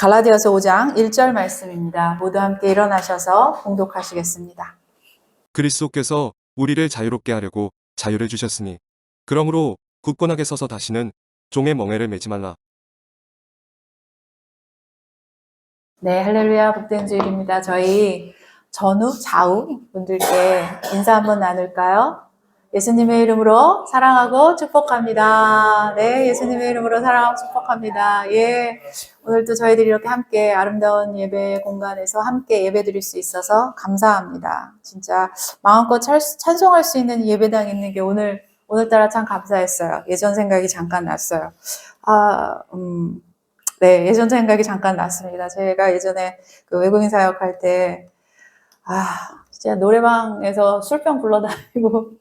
갈라디아서 5장 1절 말씀입니다. 모두 함께 일어나셔서 봉독하시겠습니다. 그리스도께서 우리를 자유롭게 하려고 자유를 주셨으니 그러므로 굳건하게 서서 다시는 종의 멍에를 매지 말라. 네, 할렐루야, 복된 주일입니다. 저희 전후, 좌우 분들께 인사 한번 나눌까요? 예수님의 이름으로 사랑하고 축복합니다. 네, 예수님의 이름으로 사랑하고 축복합니다. 예, 오늘도 저희들이 이렇게 함께 아름다운 예배 공간에서 함께 예배 드릴 수 있어서 감사합니다. 진짜 마음껏 찬송할 수 있는 예배당 있는 게 오늘따라 참 감사했어요. 예전 생각이 잠깐 났어요. 네, 예전 생각이 잠깐 났습니다. 제가 예전에 그 외국인 사역할 때, 진짜 노래방에서 술병 불러다니고,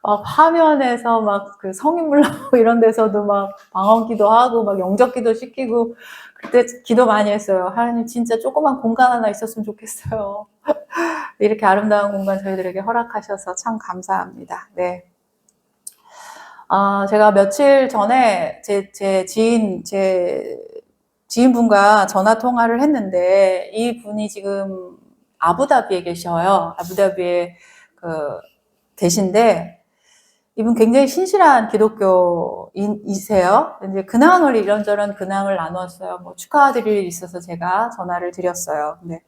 막 화면에서 막 그 성인물로 이런 데서도 막 방언기도 하고, 막 영접기도 시키고, 그때 기도 많이 했어요. 하나님 진짜 조그만 공간 하나 있었으면 좋겠어요. 이렇게 아름다운 공간 저희들에게 허락하셔서 참 감사합니다. 네. 제가 며칠 전에 제 지인분과 전화 통화를 했는데, 이 분이 지금 아부다비에 계셔요. 아부다비에 계신데, 이분 굉장히 신실한 기독교인이세요. 이제 근황을 이런저런 근황을 나눴어요. 뭐 축하드릴 일이 있어서 제가 전화를 드렸어요. 근데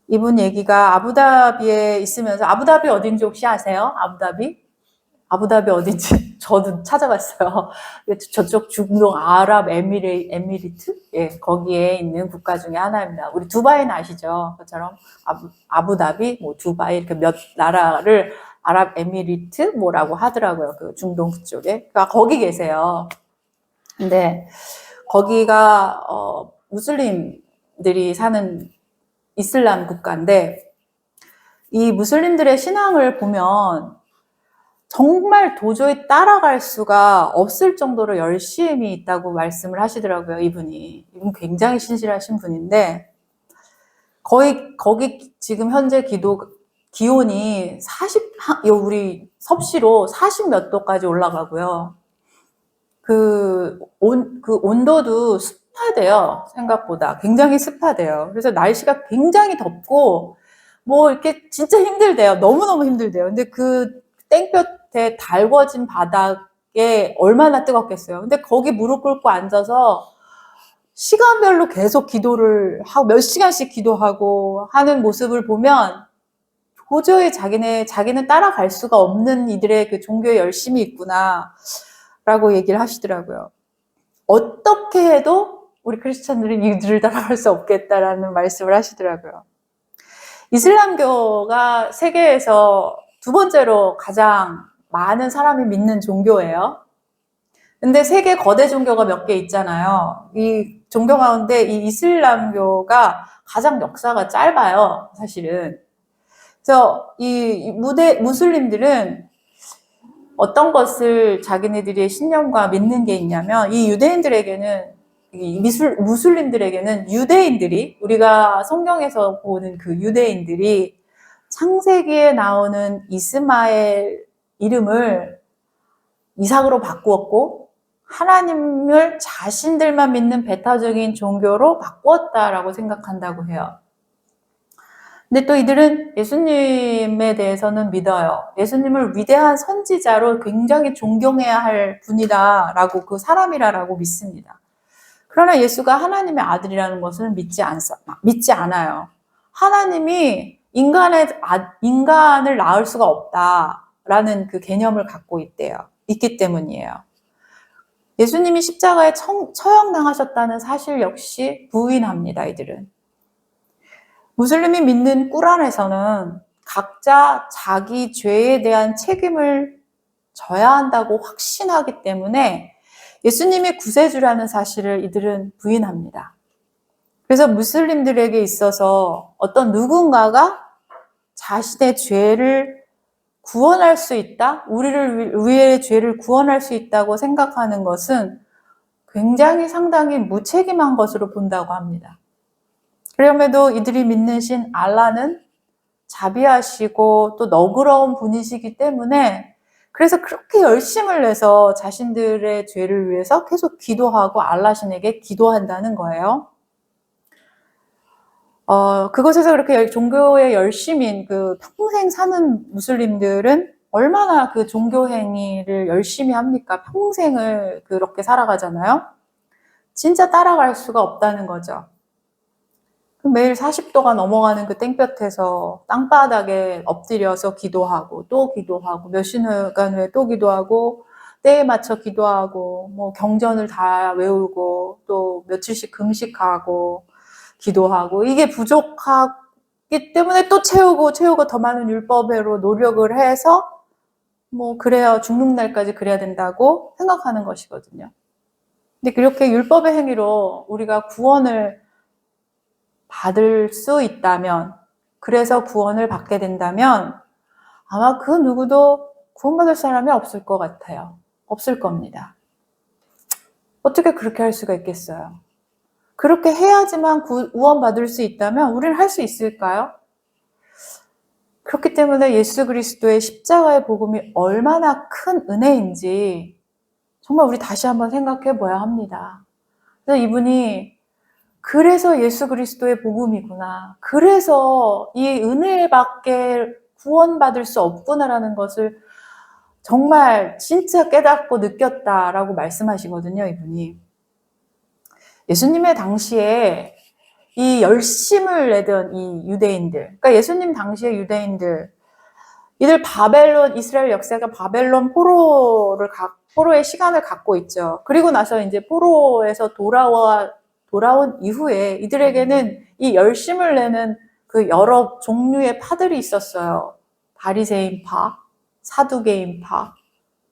이분 얘기가 아부다비에 있으면서, 아부다비 어딘지 혹시 아세요? 아부다비 어딘지 저도 찾아봤어요. 저쪽 중동 아랍에미리트? 예, 거기에 있는 국가 중에 하나입니다. 우리 두바이는 아시죠? 그처럼 아부다비, 뭐 두바이 이렇게 몇 나라를 아랍에미리트 뭐라고 하더라고요. 그 중동 그쪽에. 그러니까 거기 계세요. 근데 거기가 무슬림들이 사는 이슬람 국가인데, 이 무슬림들의 신앙을 보면 정말 도저히 따라갈 수가 없을 정도로 열심히 있다고 말씀을 하시더라고요, 이분 굉장히 신실하신 분인데, 거기 지금 현재 기온이 우리 섭씨로 40 몇 도까지 올라가고요. 그 온도도 습하대요, 생각보다. 굉장히 습하대요. 그래서 날씨가 굉장히 덥고, 뭐 이렇게 진짜 힘들대요. 너무너무 힘들대요. 근데 그 땡볕에 달궈진 바닥에 얼마나 뜨겁겠어요. 근데 거기 무릎 꿇고 앉아서 시간별로 계속 기도를 하고 몇 시간씩 기도하고 하는 모습을 보면 도저히 자기는 따라갈 수가 없는 이들의 그 종교에 열심이 있구나 라고 얘기를 하시더라고요. 어떻게 해도 우리 크리스찬들은 이들을 따라갈 수 없겠다라는 말씀을 하시더라고요. 이슬람교가 세계에서 두 번째로 가장 많은 사람이 믿는 종교예요. 근데 세계 거대 종교가 몇 개 있잖아요. 이 종교 가운데 이 이슬람교가 가장 역사가 짧아요, 사실은. 그래서 이 무슬림들은 어떤 것을 자기네들의 신념과 믿는 게 있냐면, 이 무슬림들에게는 유대인들이, 우리가 성경에서 보는 그 유대인들이 창세기에 나오는 이스마엘 이름을 이삭으로 바꾸었고, 하나님을 자신들만 믿는 배타적인 종교로 바꾸었다라고 생각한다고 해요. 근데 또 이들은 예수님에 대해서는 믿어요. 예수님을 위대한 선지자로 굉장히 존경해야 할 분이다라고, 그 사람이라고 믿습니다. 그러나 예수가 하나님의 아들이라는 것을 믿지 않아요. 하나님이 인간을 낳을 수가 없다라는 그 개념을 갖고 있기 때문이에요. 예수님이 십자가에 처형당하셨다는 사실 역시 부인합니다, 이들은. 무슬림이 믿는 꾸란에서는 각자 자기 죄에 대한 책임을 져야 한다고 확신하기 때문에 예수님이 구세주라는 사실을 이들은 부인합니다. 그래서 무슬림들에게 있어서 어떤 누군가가 자신의 죄를 구원할 수 있다, 우리의 죄를 구원할 수 있다고 생각하는 것은 굉장히 상당히 무책임한 것으로 본다고 합니다. 그럼에도 이들이 믿는 신 알라는 자비하시고 또 너그러운 분이시기 때문에 그래서 그렇게 열심을 내서 자신들의 죄를 위해서 계속 기도하고 알라신에게 기도한다는 거예요. 그곳에서 그렇게 종교에 열심인 그 평생 사는 무슬림들은 얼마나 그 종교 행위를 열심히 합니까? 평생을 그렇게 살아가잖아요. 진짜 따라갈 수가 없다는 거죠. 매일 40도가 넘어가는 그 땡볕에서 땅바닥에 엎드려서 기도하고 또 기도하고 몇 시간 후에 또 기도하고 때에 맞춰 기도하고 뭐 경전을 다 외우고 또 며칠씩 금식하고 기도하고 이게 부족하기 때문에 또 채우고 더 많은 율법으로 노력을 해서 뭐 그래야 죽는 날까지 그래야 된다고 생각하는 것이거든요. 근데 그렇게 율법의 행위로 우리가 구원을 받을 수 있다면, 그래서 구원을 받게 된다면 아마 그 누구도 구원받을 사람이 없을 것 같아요. 없을 겁니다. 어떻게 그렇게 할 수가 있겠어요? 그렇게 해야지만 구원받을 수 있다면 우리는 할 수 있을까요? 그렇기 때문에 예수 그리스도의 십자가의 복음이 얼마나 큰 은혜인지 정말 우리 다시 한번 생각해 봐야 합니다. 그래서 이분이 그래서 예수 그리스도의 복음이구나. 그래서 이 은혜밖에 구원받을 수 없구나라는 것을 정말 진짜 깨닫고 느꼈다라고 말씀하시거든요, 이분이. 예수님의 당시에 이 열심을 내던 이 유대인들, 그러니까 예수님 당시의 유대인들, 이들 이스라엘 역사가 바벨론 포로의 시간을 갖고 있죠. 그리고 나서 이제 포로에서 돌아온 이후에 이들에게는 이 열심을 내는 그 여러 종류의 파들이 있었어요. 바리새인파, 사두개인파,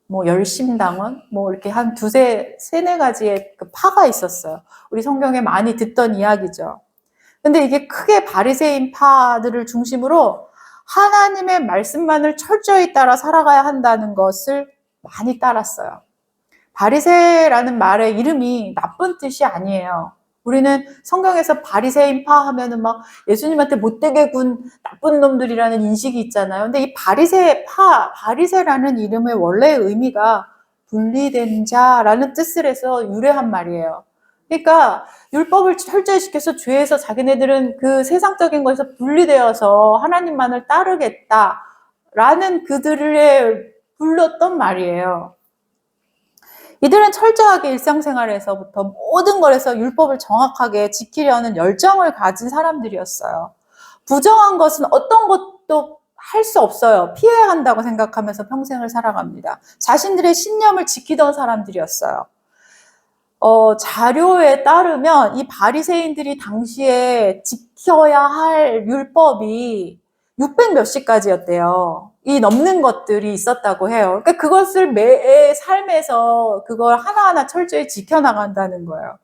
뭐 열심당원, 뭐 이렇게 한 세네 가지의 그 파가 있었어요. 우리 성경에 많이 듣던 이야기죠. 근데 이게 크게 바리새인파들을 중심으로 하나님의 말씀만을 철저히 따라 살아가야 한다는 것을 많이 따랐어요. 바리새라는 말의 이름이 나쁜 뜻이 아니에요. 우리는 성경에서 바리새인파 하면은 막 예수님한테 못되게 군 나쁜 놈들이라는 인식이 있잖아요. 근데 이 바리새라는 이름의 원래 의미가 분리된 자라는 뜻을 해서 유래한 말이에요. 그러니까 율법을 철저히 지켜서 죄에서 자기네들은 그 세상적인 것에서 분리되어서 하나님만을 따르겠다라는 그들을 불렀던 말이에요. 이들은 철저하게 일상생활에서부터 모든 것에서 율법을 정확하게 지키려는 열정을 가진 사람들이었어요. 부정한 것은 어떤 것도 할 수 없어요. 피해야 한다고 생각하면서 평생을 살아갑니다. 자신들의 신념을 지키던 사람들이었어요. 자료에 따르면 이 바리새인들이 당시에 지켜야 할 율법이 600 몇십 가지였대요. 이 넘는 것들이 있었다고 해요. 그러니까 그것을 매 삶에서 그걸 하나하나 철저히 지켜나간다는 거예요.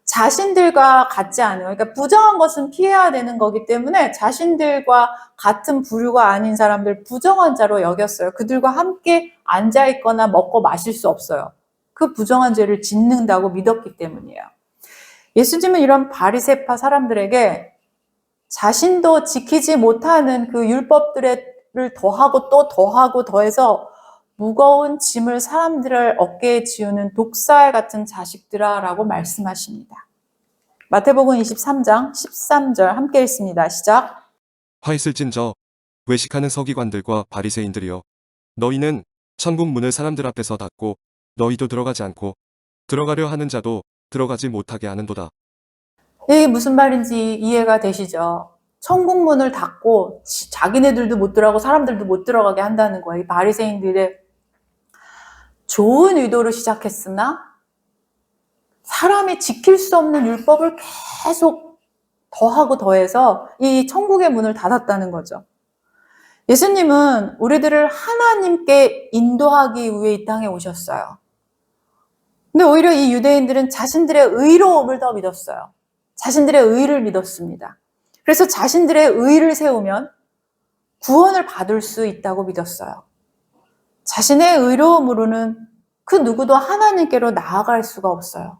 자신들과 같지 않은, 그러니까 부정한 것은 피해야 되는 거기 때문에 자신들과 같은 부류가 아닌 사람들 부정한 자로 여겼어요. 그들과 함께 앉아있거나 먹고 마실 수 없어요. 그 부정한 죄를 짓는다고 믿었기 때문이에요. 예수님은 이런 바리새파 사람들에게 자신도 지키지 못하는 그 율법들을 더하고 또 더하고 더해서 무거운 짐을 사람들을 어깨에 지우는 독살 같은 자식들아 라고 말씀하십니다. 마태복음 23장 13절 함께 읽습니다. 시작. 화 있을진저 외식하는 서기관들과 바리새인들이여 너희는 천국 문을 사람들 앞에서 닫고 너희도 들어가지 않고 들어가려 하는 자도 들어가지 못하게 하는도다. 이게 무슨 말인지 이해가 되시죠? 천국 문을 닫고 자기네들도 못 들어가고 사람들도 못 들어가게 한다는 거예요. 이 바리새인들의 좋은 의도로 시작했으나 사람이 지킬 수 없는 율법을 계속 더하고 더해서 이 천국의 문을 닫았다는 거죠. 예수님은 우리들을 하나님께 인도하기 위해 이 땅에 오셨어요. 근데 오히려 이 유대인들은 자신들의 의로움을 더 믿었어요. 자신들의 의를 믿었습니다. 그래서 자신들의 의를 세우면 구원을 받을 수 있다고 믿었어요. 자신의 의로움으로는 그 누구도 하나님께로 나아갈 수가 없어요.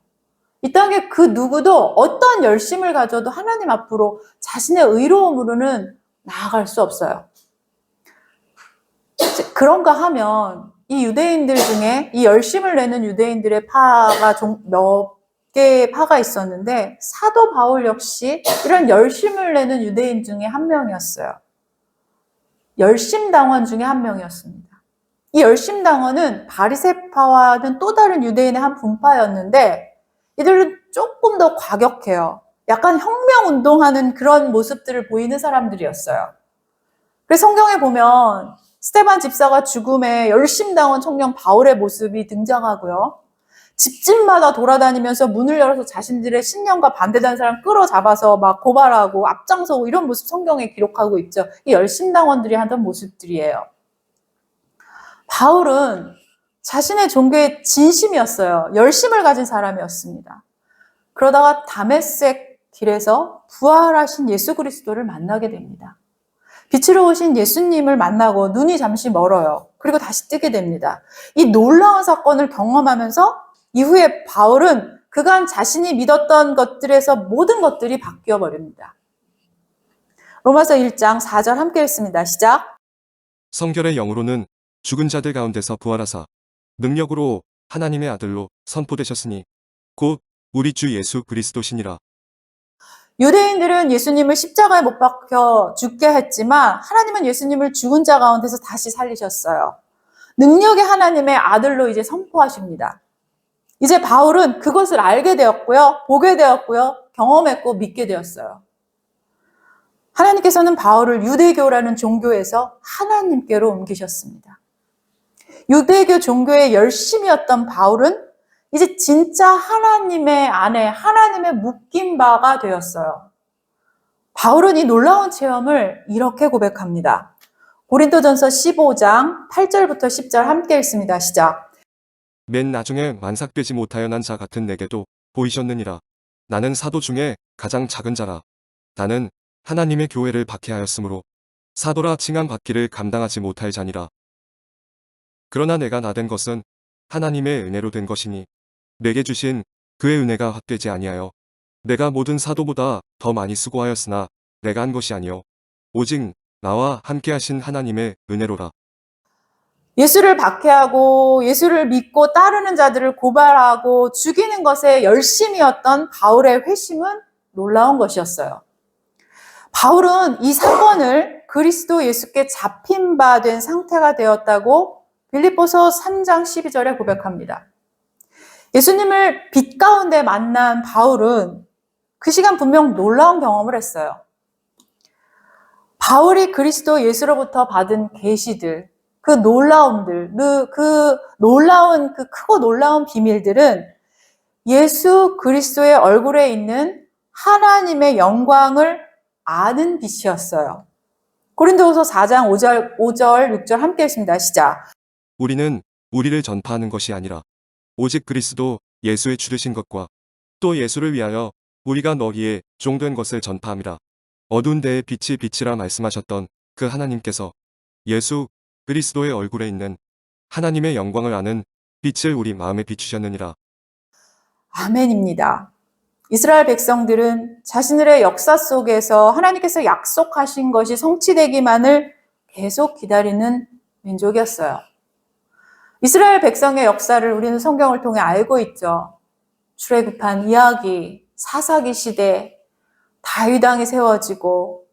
이 땅에 그 누구도 어떤 열심을 가져도 하나님 앞으로 자신의 의로움으로는 나아갈 수 없어요. 그런가 하면 이 유대인들 중에 이 열심을 내는 유대인들의 파가 몇 개의 파가 있었는데 사도 바울 역시 이런 열심을 내는 유대인 중에 한 명이었어요. 열심당원 중에 한 명이었습니다. 이 열심당원은 바리새파와는 또 다른 유대인의 한 분파였는데 이들은 조금 더 과격해요. 약간 혁명운동하는 그런 모습들을 보이는 사람들이었어요. 그래서 성경에 보면 스데반 집사가 죽음에 열심당원 청년 바울의 모습이 등장하고요. 집집마다 돌아다니면서 문을 열어서 자신들의 신념과 반대되는 사람 끌어잡아서 막 고발하고 앞장서고 이런 모습 성경에 기록하고 있죠. 이 열심당원들이 하던 모습들이에요. 바울은 자신의 종교에 진심이었어요. 열심을 가진 사람이었습니다. 그러다가 다메섹 길에서 부활하신 예수 그리스도를 만나게 됩니다. 빛으로 오신 예수님을 만나고 눈이 잠시 멀어요. 그리고 다시 뜨게 됩니다. 이 놀라운 사건을 경험하면서 이후에 바울은 그간 자신이 믿었던 것들에서 모든 것들이 바뀌어 버립니다. 로마서 1장 4절 함께 읽습니다. 시작. 성결의 영으로는 죽은 자들 가운데서 부활하사 능력으로 하나님의 아들로 선포되셨으니 곧 우리 주 예수 그리스도시니라. 유대인들은 예수님을 십자가에 못 박혀 죽게 했지만 하나님은 예수님을 죽은 자 가운데서 다시 살리셨어요. 능력의 하나님의 아들로 이제 선포하십니다. 이제 바울은 그것을 알게 되었고요, 보게 되었고요, 경험했고 믿게 되었어요. 하나님께서는 바울을 유대교라는 종교에서 하나님께로 옮기셨습니다. 유대교 종교의 열심이었던 바울은 이제 진짜 하나님의 안에 하나님의 묶인 바가 되었어요. 바울은 이 놀라운 체험을 이렇게 고백합니다. 고린도전서 15장 8절부터 10절 함께 읽습니다. 시작. 맨 나중에 만삭되지 못하여 난 자 같은 내게도 보이셨느니라. 나는 사도 중에 가장 작은 자라. 나는 하나님의 교회를 박해하였으므로 사도라 칭함 받기를 감당하지 못할 자니라. 그러나 내가 나된 것은 하나님의 은혜로 된 것이니 내게 주신 그의 은혜가 헛되지 아니하여 내가 모든 사도보다 더 많이 수고하였으나 내가 한 것이 아니요 오직 나와 함께 하신 하나님의 은혜로라. 예수를 박해하고 예수를 믿고 따르는 자들을 고발하고 죽이는 것에 열심이었던 바울의 회심은 놀라운 것이었어요. 바울은 이 사건을 그리스도 예수께 잡힌 바 된 상태가 되었다고 빌립보서 3장 12절에 고백합니다. 예수님을 빛 가운데 만난 바울은 그 시간 분명 놀라운 경험을 했어요. 바울이 그리스도 예수로부터 받은 계시들, 그 놀라움들, 그 놀라운, 그 크고 놀라운 비밀들은 예수 그리스도의 얼굴에 있는 하나님의 영광을 아는 빛이었어요. 고린도후서 4장 5절, 6절 함께 읽습니다. 시작. 우리는 우리를 전파하는 것이 아니라 오직 그리스도 예수의 주되신 것과 또 예수를 위하여 우리가 너희에 종된 것을 전파함이라. 어두운 데에 빛이 빛이라 말씀하셨던 그 하나님께서 예수 그리스도의 얼굴에 있는 하나님의 영광을 아는 빛을 우리 마음에 비추셨느니라. 아멘입니다. 이스라엘 백성들은 자신들의 역사 속에서 하나님께서 약속하신 것이 성취되기만을 계속 기다리는 민족이었어요. 이스라엘 백성의 역사를 우리는 성경을 통해 알고 있죠. 출애굽한 이야기, 사사기 시대, 다윗 왕이 세워지고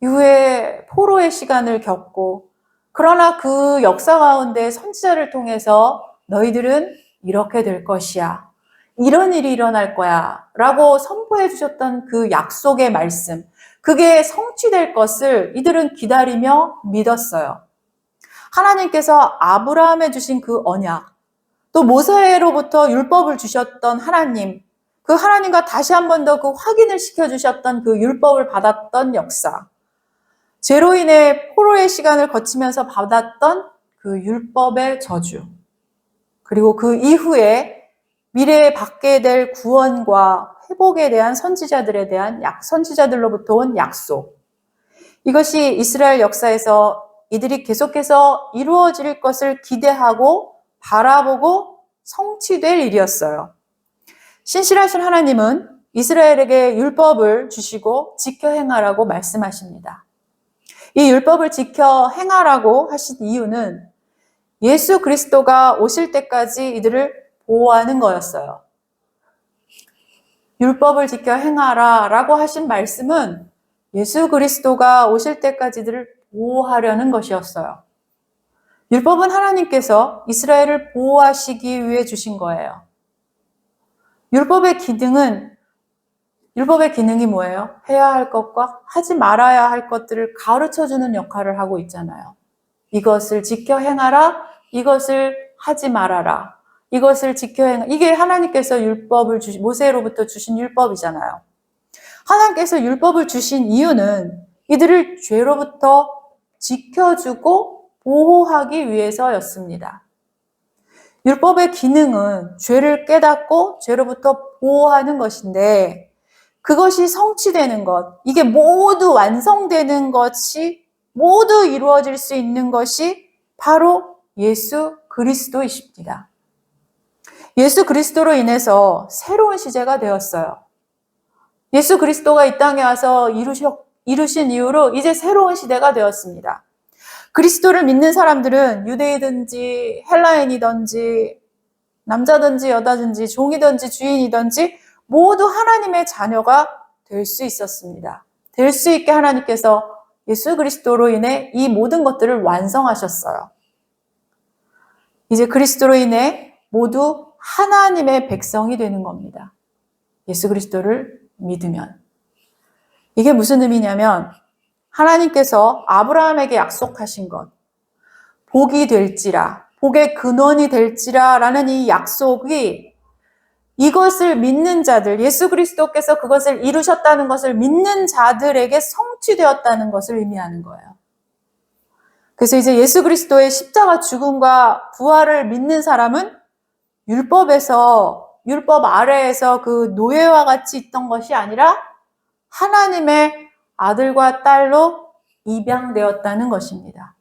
이후에 포로의 시간을 겪고 그러나 그 역사 가운데 선지자를 통해서 너희들은 이렇게 될 것이야. 이런 일이 일어날 거야. 라고 선포해 주셨던 그 약속의 말씀. 그게 성취될 것을 이들은 기다리며 믿었어요. 하나님께서 아브라함에 주신 그 언약, 또 모세로부터 율법을 주셨던 하나님, 그 하나님과 다시 한 번 더 그 확인을 시켜주셨던 그 율법을 받았던 역사, 죄로 인해 포로의 시간을 거치면서 받았던 그 율법의 저주, 그리고 그 이후에 미래에 받게 될 구원과 회복에 대한 선지자들로부터 온 약속. 이것이 이스라엘 역사에서 이들이 계속해서 이루어질 것을 기대하고 바라보고 성취될 일이었어요. 신실하신 하나님은 이스라엘에게 율법을 주시고 지켜 행하라고 말씀하십니다. 이 율법을 지켜 행하라고 하신 이유는 예수 그리스도가 오실 때까지 이들을 보호하는 거였어요. 율법을 지켜 행하라 라고 하신 말씀은 예수 그리스도가 오실 때까지 이들을 보호하려는 것이었어요. 율법은 하나님께서 이스라엘을 보호하시기 위해 주신 거예요. 율법의 기능이 뭐예요? 해야 할 것과 하지 말아야 할 것들을 가르쳐주는 역할을 하고 있잖아요. 이것을 지켜 행하라, 이것을 하지 말아라. 이것을 지켜 행하라. 이게 하나님께서 모세로부터 주신 율법이잖아요. 하나님께서 율법을 주신 이유는 이들을 죄로부터 지켜주고 보호하기 위해서였습니다. 율법의 기능은 죄를 깨닫고 죄로부터 보호하는 것인데 그것이 성취되는 것, 이게 모두 완성되는 것이 모두 이루어질 수 있는 것이 바로 예수 그리스도이십니다. 예수 그리스도로 인해서 새로운 시제가 되었어요. 예수 그리스도가 이 땅에 와서 이루신 이후로 이제 새로운 시대가 되었습니다. 그리스도를 믿는 사람들은 유대이든지 헬라인이든지 남자든지 여자든지 종이든지 주인이든지 모두 하나님의 자녀가 될 수 있었습니다. 될 수 있게 하나님께서 예수 그리스도로 인해 이 모든 것들을 완성하셨어요. 이제 그리스도로 인해 모두 하나님의 백성이 되는 겁니다. 예수 그리스도를 믿으면. 이게 무슨 의미냐면 하나님께서 아브라함에게 약속하신 것, 복이 될지라, 복의 근원이 될지라 라는 이 약속이 이것을 믿는 자들, 예수 그리스도께서 그것을 이루셨다는 것을 믿는 자들에게 성취되었다는 것을 의미하는 거예요. 그래서 이제 예수 그리스도의 십자가 죽음과 부활을 믿는 사람은 율법 아래에서 그 노예와 같이 있던 것이 아니라 하나님의 아들과 딸로 입양되었다는 것입니다.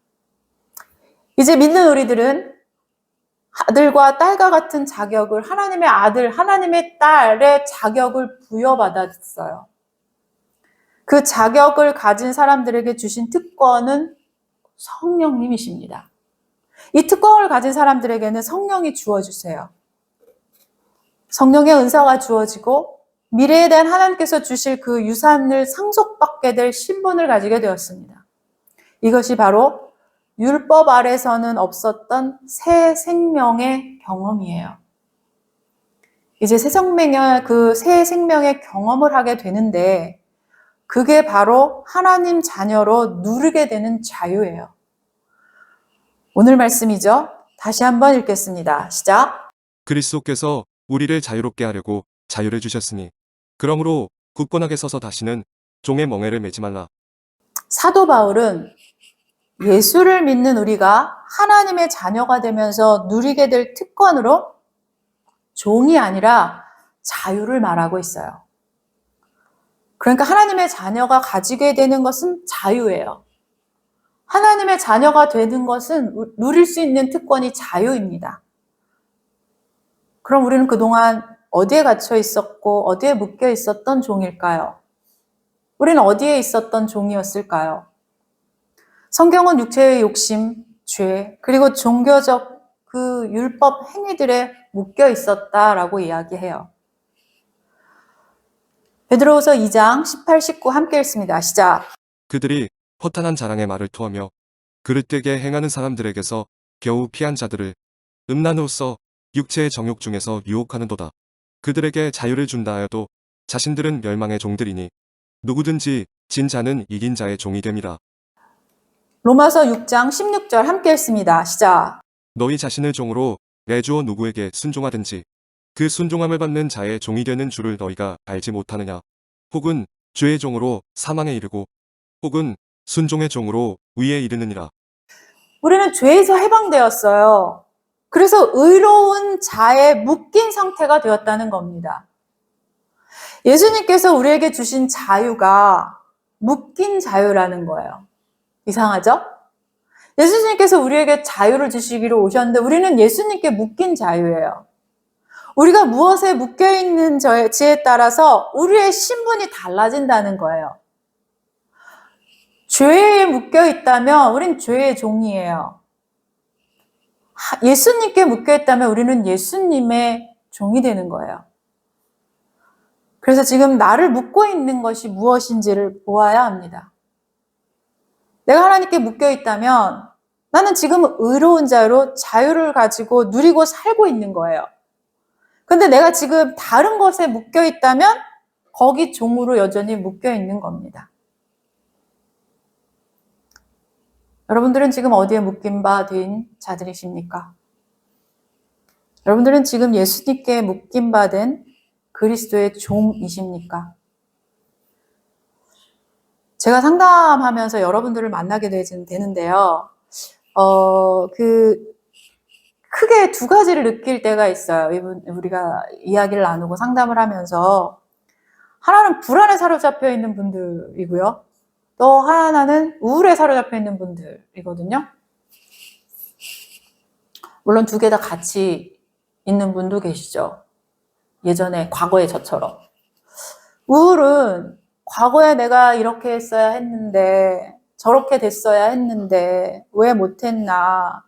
이제 믿는 우리들은 아들과 딸과 같은 자격을 하나님의 아들, 하나님의 딸의 자격을 부여받았어요. 그 자격을 가진 사람들에게 주신 특권은 성령님이십니다. 이 특권을 가진 사람들에게는 성령이 주어주세요. 성령의 은사가 주어지고 미래에 대한 하나님께서 주실 그 유산을 상속받게 될 신분을 가지게 되었습니다. 이것이 바로 율법 아래서는 없었던 새 생명의 경험이에요. 이제 새 생명의 경험을 하게 되는데 그게 바로 하나님 자녀로 누리게 되는 자유예요. 오늘 말씀이죠. 다시 한번 읽겠습니다. 시작. 그리스도께서 우리를 자유롭게 하려고 자유를 주셨으니 그러므로 굳건하게 서서 다시는 종의 멍에를 매지 말라. 사도 바울은 예수를 믿는 우리가 하나님의 자녀가 되면서 누리게 될 특권으로 종이 아니라 자유를 말하고 있어요. 그러니까 하나님의 자녀가 가지게 되는 것은 자유예요. 하나님의 자녀가 되는 것은 누릴 수 있는 특권이 자유입니다. 그럼 우리는 그동안 어디에 갇혀 있었고 어디에 묶여 있었던 종일까요? 우리는 어디에 있었던 종이었을까요? 성경은 육체의 욕심, 죄, 그리고 종교적 그 율법 행위들에 묶여 있었다라고 이야기해요. 베드로후서 2장 18, 19 함께 읽습니다. 시작. 그들이 허탄한 자랑의 말을 토하며 그릇되게 행하는 사람들에게서 겨우 피한 자들을 음란으로써 육체의 정욕 중에서 유혹하는도다. 그들에게 자유를 준다 하여도 자신들은 멸망의 종들이니 누구든지 진 자는 이긴 자의 종이 됨이라. 로마서 6장 16절 함께 읽습니다. 시작. 너희 자신을 종으로 내주어 누구에게 순종하든지 그 순종함을 받는 자의 종이 되는 줄을 너희가 알지 못하느냐. 혹은 죄의 종으로 사망에 이르고 혹은 순종의 종으로 의에 이르느니라. 우리는 죄에서 해방되었어요. 그래서 의로운 자에 묶인 상태가 되었다는 겁니다. 예수님께서 우리에게 주신 자유가 묶인 자유라는 거예요. 이상하죠? 예수님께서 우리에게 자유를 주시기로 오셨는데 우리는 예수님께 묶인 자유예요. 우리가 무엇에 묶여있는 지에 따라서 우리의 신분이 달라진다는 거예요. 죄에 묶여있다면 우린 죄의 종이에요. 예수님께 묶여있다면 우리는 예수님의 종이 되는 거예요. 그래서 지금 나를 묶고 있는 것이 무엇인지를 보아야 합니다. 내가 하나님께 묶여있다면 나는 지금 의로운 자로 자유를 가지고 누리고 살고 있는 거예요. 근데 내가 지금 다른 것에 묶여있다면 거기 종으로 여전히 묶여있는 겁니다. 여러분들은 지금 어디에 묶임 바 된 자들이십니까? 여러분들은 지금 예수님께 묶임 바 된 그리스도의 종이십니까? 제가 상담하면서 여러분들을 만나게 되는데요. 크게 두 가지를 느낄 때가 있어요. 우리가 이야기를 나누고 상담을 하면서. 하나는 불안에 사로잡혀 있는 분들이고요. 또 하나는 우울에 사로잡혀 있는 분들이거든요. 물론 두 개 다 같이 있는 분도 계시죠. 예전에 과거의 저처럼. 우울은 과거에 내가 이렇게 했어야 했는데 저렇게 됐어야 했는데 왜 못했나,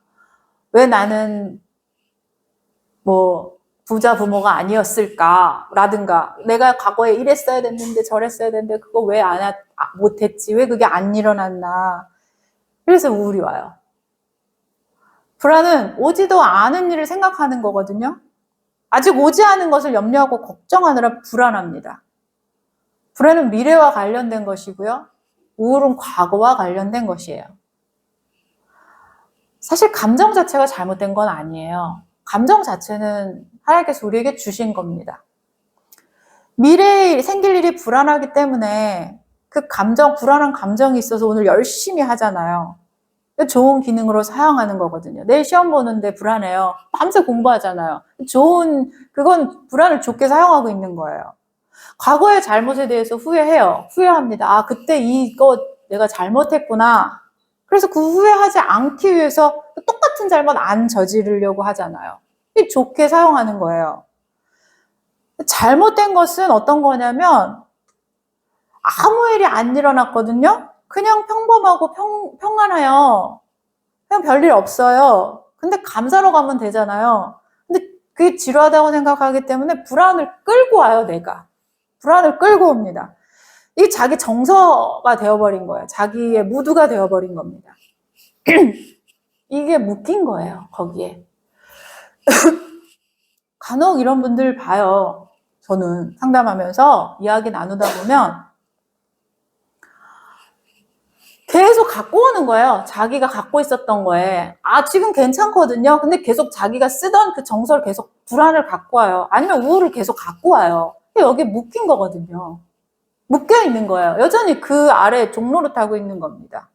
왜 나는 부자 부모가 아니었을까 라든가, 내가 과거에 이랬어야 됐는데 저랬어야 됐는데 그거 왜 못했지, 왜 그게 안 일어났나. 그래서 우울이 와요. 불안은 오지도 않은 일을 생각하는 거거든요. 아직 오지 않은 것을 염려하고 걱정하느라 불안합니다. 불안은 미래와 관련된 것이고요. 우울은 과거와 관련된 것이에요. 사실 감정 자체가 잘못된 건 아니에요. 감정 자체는 하나님께서 우리에게 주신 겁니다. 미래에 생길 일이 불안하기 때문에 그 불안한 감정이 있어서 오늘 열심히 하잖아요. 좋은 기능으로 사용하는 거거든요. 내일 시험 보는데 불안해요. 밤새 공부하잖아요. 그건 불안을 좋게 사용하고 있는 거예요. 과거의 잘못에 대해서 후회해요. 후회합니다. 그때 이거 내가 잘못했구나. 그래서 그 후회하지 않기 위해서 똑같은 잘못 안 저지르려고 하잖아요. 좋게 사용하는 거예요. 잘못된 것은 어떤 거냐면 아무 일이 안 일어났거든요. 그냥 평범하고 평안해요. 그냥 별일 없어요. 근데 감사로 가면 되잖아요. 근데 그게 지루하다고 생각하기 때문에 불안을 끌고 와요, 내가. 불안을 끌고 옵니다. 이게 자기 정서가 되어버린 거예요. 자기의 무드가 되어버린 겁니다. 이게 묶인 거예요, 거기에. 간혹 이런 분들 봐요. 저는 상담하면서 이야기 나누다 보면 계속 갖고 오는 거예요. 자기가 갖고 있었던 거에. 지금 괜찮거든요. 근데 계속 자기가 쓰던 그 정서를 계속 불안을 갖고 와요. 아니면 우울을 계속 갖고 와요. 근데 여기에 묶인 거거든요. 묶여 있는 거예요. 여전히 그 아래 종로를 타고 있는 겁니다.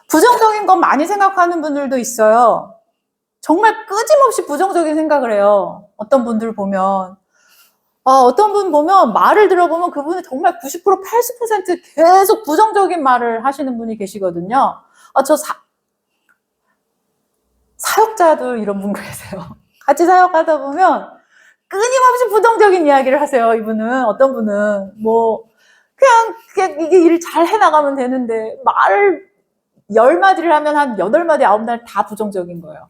부정적인 건 많이 생각하는 분들도 있어요. 정말 끊임없이 부정적인 생각을 해요. 어떤 분들 보면. 어떤 분 보면 말을 들어보면 그분이 정말 90%, 80% 계속 부정적인 말을 하시는 분이 계시거든요. 사역자도 이런 분 계세요. 같이 사역하다 보면 끊임없이 부정적인 이야기를 하세요. 이분은. 어떤 분은 그냥 이게 일을 잘 해나가면 되는데 말을 10마디를 하면 한 8마디, 9마디 다 부정적인 거예요.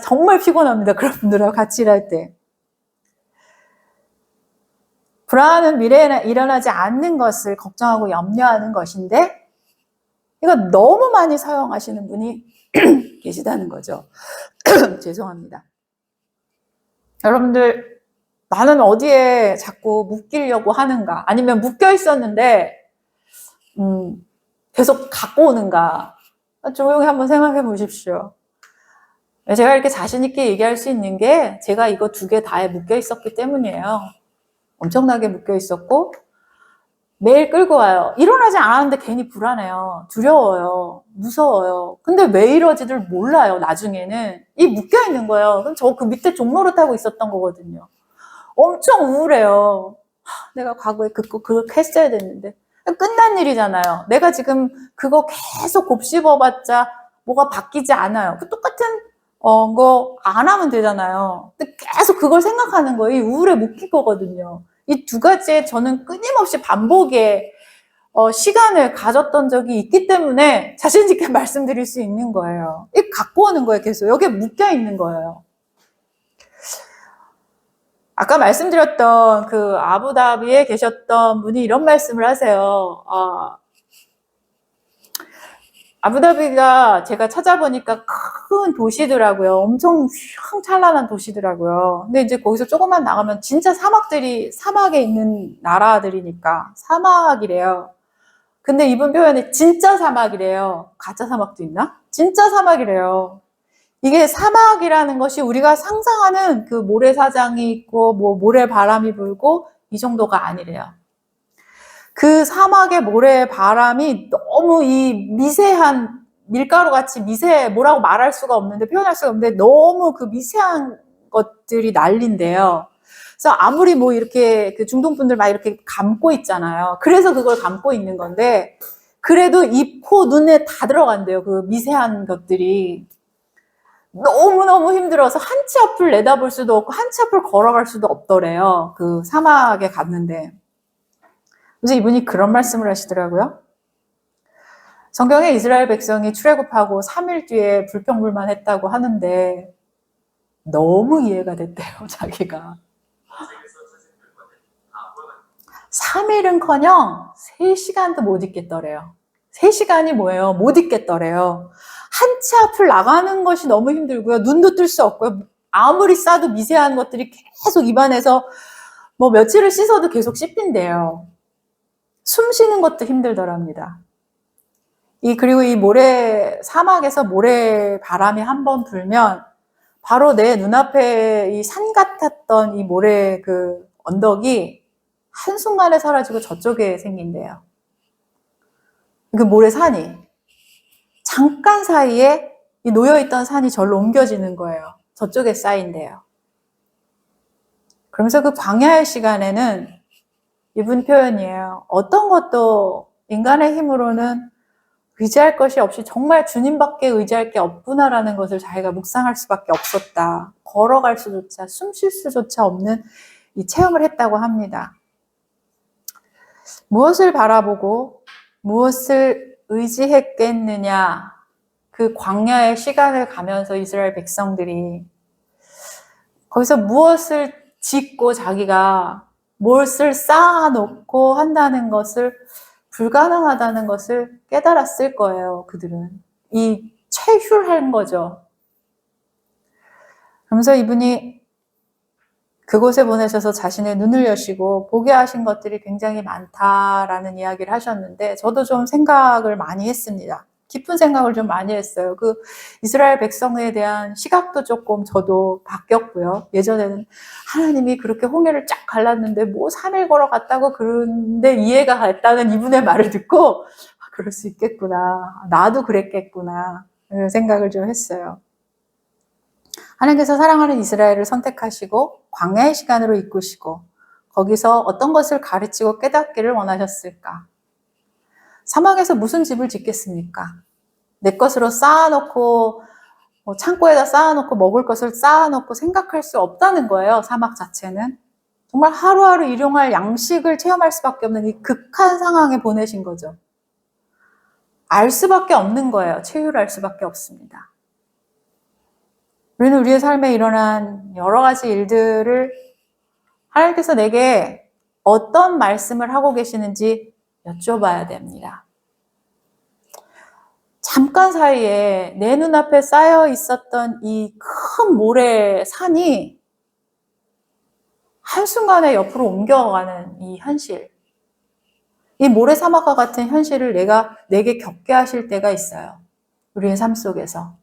정말 피곤합니다. 그런 분들하고 같이 일할 때. 불안은 미래에 일어나지 않는 것을 걱정하고 염려하는 것인데 이거 너무 많이 사용하시는 분이 계시다는 거죠. 죄송합니다. 여러분들, 나는 어디에 자꾸 묶이려고 하는가, 아니면 묶여 있었는데 계속 갖고 오는가, 조용히 한번 생각해 보십시오. 제가 이렇게 자신 있게 얘기할 수 있는 게 제가 이거 두 개 다에 묶여 있었기 때문이에요. 엄청나게 묶여 있었고 매일 끌고 와요. 일어나지 않았는데 괜히 불안해요. 두려워요. 무서워요. 근데 왜 이러지를 몰라요. 나중에는 이 묶여 있는 거예요. 그럼 저 그 밑에 종로를 타고 있었던 거거든요. 엄청 우울해요. 내가 과거에 그거 했어야 됐는데. 끝난 일이잖아요. 내가 지금 그거 계속 곱씹어봤자 뭐가 바뀌지 않아요. 그 똑같은 거 안 하면 되잖아요. 근데 계속 그걸 생각하는 거예요. 이 우울에 묶일 거거든요. 이 두 가지에 저는 끊임없이 반복의 시간을 가졌던 적이 있기 때문에 자신 있게 말씀드릴 수 있는 거예요. 이 갖고 오는 거예요, 계속. 여기에 묶여 있는 거예요. 아까 말씀드렸던 그 아부다비에 계셨던 분이 이런 말씀을 하세요. 아부다비가 제가 찾아보니까 큰 도시더라고요. 엄청 휘황찬란한 도시더라고요. 근데 이제 거기서 조금만 나가면 진짜 사막에 있는 나라들이니까 사막이래요. 근데 이분 표현이 진짜 사막이래요. 가짜 사막도 있나? 진짜 사막이래요. 이게 사막이라는 것이 우리가 상상하는 그 모래사장이 있고 뭐 모래바람이 불고 이 정도가 아니래요. 그 사막의 모래바람이 너무 이 미세한 밀가루같이 뭐라고 말할 수가 없는데 표현할 수가 없는데 너무 그 미세한 것들이 날린대요. 그래서 아무리 뭐 이렇게 그 중동분들 막 이렇게 감고 있잖아요. 그래서 그걸 감고 있는 건데 그래도 입, 코, 눈에 다 들어간대요. 그 미세한 것들이. 너무너무 힘들어서 한 치 앞을 내다볼 수도 없고 한 치 앞을 걸어갈 수도 없더래요. 그 사막에 갔는데. 그래서 이분이 그런 말씀을 하시더라고요. 성경에 이스라엘 백성이 출애굽하고 3일 뒤에 불평불만했다고 하는데 너무 이해가 됐대요, 자기가. 3일은커녕 3시간도 못 있겠더래요. 3시간이 뭐예요? 못 있겠더래요. 한 치 앞을 나가는 것이 너무 힘들고요. 눈도 뜰 수 없고요. 아무리 싸도 미세한 것들이 계속 입안에서 뭐 며칠을 씻어도 계속 씹힌대요. 숨 쉬는 것도 힘들더랍니다. 그리고 이 사막에서 모래 바람이 한번 불면 바로 내 눈앞에 이 산 같았던 이 모래 그 언덕이 한순간에 사라지고 저쪽에 생긴대요. 그 모래산이. 잠깐 사이에 이 놓여있던 산이 절로 옮겨지는 거예요. 저쪽에 쌓인대요. 그러면서 그 광야의 시간에는 이분 표현이에요. 어떤 것도 인간의 힘으로는 의지할 것이 없이 정말 주님밖에 의지할 게 없구나라는 것을 자기가 묵상할 수밖에 없었다. 걸어갈 수조차, 숨 쉴 수조차 없는 이 체험을 했다고 합니다. 무엇을 바라보고 무엇을 의지했겠느냐. 그 광야의 시간을 가면서 이스라엘 백성들이 거기서 무엇을 짓고 자기가 무엇을 쌓아놓고 한다는 것을 불가능하다는 것을 깨달았을 거예요. 그들은. 이 체휼한 거죠. 그러면서 이분이 그곳에 보내셔서 자신의 눈을 여시고 보게 하신 것들이 굉장히 많다라는 이야기를 하셨는데 저도 좀 생각을 많이 했습니다. 깊은 생각을 좀 많이 했어요. 그 이스라엘 백성에 대한 시각도 조금 저도 바뀌었고요. 예전에는 하나님이 그렇게 홍해를 쫙 갈랐는데 뭐 3일 걸어갔다고 그런데 이해가 갔다는 이분의 말을 듣고 그럴 수 있겠구나. 나도 그랬겠구나. 이런 생각을 좀 했어요. 하나님께서 사랑하는 이스라엘을 선택하시고 광야의 시간으로 이끄시고 거기서 어떤 것을 가르치고 깨닫기를 원하셨을까? 사막에서 무슨 집을 짓겠습니까? 내 것으로 쌓아놓고 창고에다 쌓아놓고 먹을 것을 쌓아놓고 생각할 수 없다는 거예요. 사막 자체는. 정말 하루하루 일용할 양식을 체험할 수밖에 없는 이 극한 상황에 보내신 거죠. 알 수밖에 없는 거예요. 체휼할 수밖에 없습니다. 우리는 우리의 삶에 일어난 여러 가지 일들을 하나님께서 내게 어떤 말씀을 하고 계시는지 여쭤봐야 됩니다. 잠깐 사이에 내 눈앞에 쌓여 있었던 이 큰 모래산이 한순간에 옆으로 옮겨가는 이 현실. 이 모래사막과 같은 현실을 내게 겪게 하실 때가 있어요. 우리의 삶 속에서.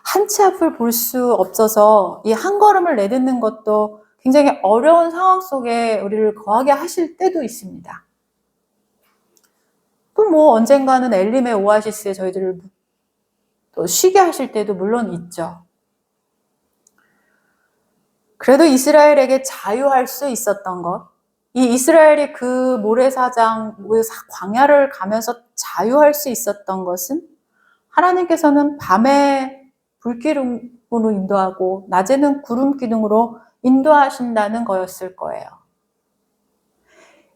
한 치 앞을 볼 수 없어서 이 한 걸음을 내딛는 것도 굉장히 어려운 상황 속에 우리를 거하게 하실 때도 있습니다. 또 뭐 언젠가는 엘림의 오아시스에 저희들을 또 쉬게 하실 때도 물론 있죠. 그래도 이스라엘에게 자유할 수 있었던 것, 이 이스라엘이 그 모래사장, 광야를 가면서 자유할 수 있었던 것은 하나님께서는 밤에 불기둥으로 인도하고 낮에는 구름 기둥으로 인도하신다는 거였을 거예요.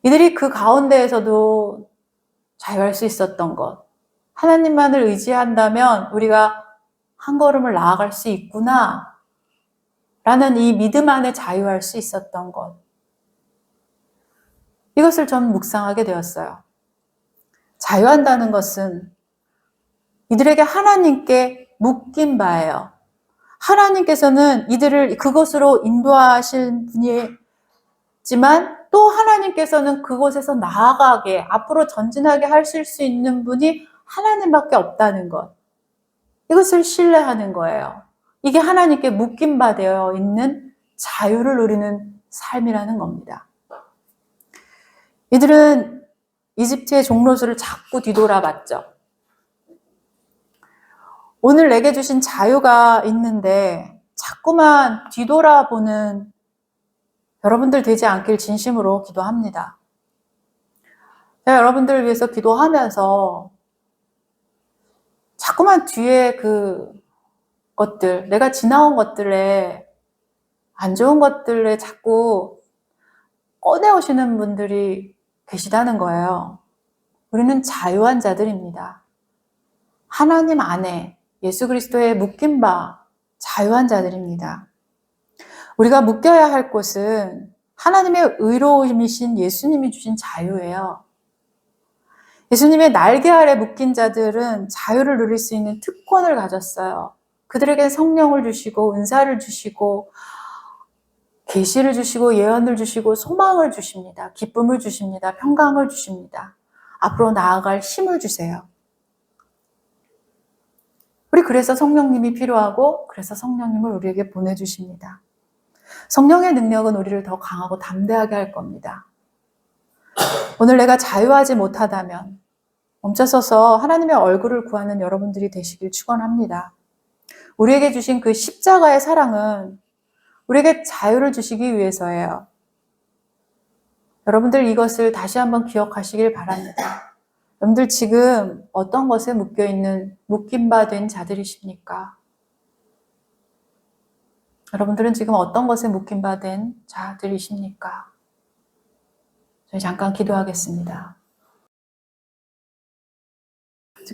이들이 그 가운데에서도 자유할 수 있었던 것. 하나님만을 의지한다면 우리가 한 걸음을 나아갈 수 있구나. 라는 이 믿음 안에 자유할 수 있었던 것. 이것을 좀 묵상하게 되었어요. 자유한다는 것은 이들에게 하나님께 묶인 바예요. 하나님께서는 이들을 그곳으로 인도하실 분이지만 또 하나님께서는 그곳에서 나아가게, 앞으로 전진하게 하실 수 있는 분이 하나님밖에 없다는 것. 이것을 신뢰하는 거예요. 이게 하나님께 묶인 바 되어 있는 자유를 누리는 삶이라는 겁니다. 이들은 이집트의 종로수를 자꾸 뒤돌아봤죠. 오늘 내게 주신 자유가 있는데 자꾸만 뒤돌아보는 여러분들 되지 않길 진심으로 기도합니다. 제가 여러분들을 위해서 기도하면서 자꾸만 뒤에 그 것들, 내가 지나온 것들에 안 좋은 것들에 자꾸 꺼내오시는 분들이 계시다는 거예요. 우리는 자유한 자들입니다. 하나님 안에 예수 그리스도에 묶인 바 자유한 자들입니다. 우리가 묶여야 할 곳은 하나님의 의로움이신 예수님이 주신 자유예요. 예수님의 날개 아래 묶인 자들은 자유를 누릴 수 있는 특권을 가졌어요. 그들에게 성령을 주시고 은사를 주시고 계시를 주시고 예언을 주시고 소망을 주십니다. 기쁨을 주십니다. 평강을 주십니다. 앞으로 나아갈 힘을 주세요. 우리 그래서 성령님이 필요하고 그래서 성령님을 우리에게 보내주십니다. 성령의 능력은 우리를 더 강하고 담대하게 할 겁니다. 오늘 내가 자유하지 못하다면 멈춰서서 하나님의 얼굴을 구하는 여러분들이 되시길 축원합니다. 우리에게 주신 그 십자가의 사랑은 우리에게 자유를 주시기 위해서예요. 여러분들 이것을 다시 한번 기억하시길 바랍니다. 여러분들 지금 어떤 것에 묶인 바 된 자들이십니까? 여러분들은 지금 어떤 것에 묶인 바 된 자들이십니까? 저희 잠깐 기도하겠습니다.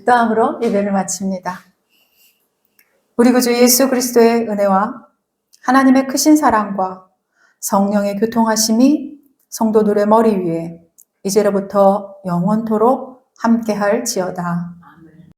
다음으로 예배를 마칩니다. 우리 구주 예수 그리스도의 은혜와 하나님의 크신 사랑과 성령의 교통하심이 성도들의 머리 위에 이제로부터 영원토록 함께할지어다.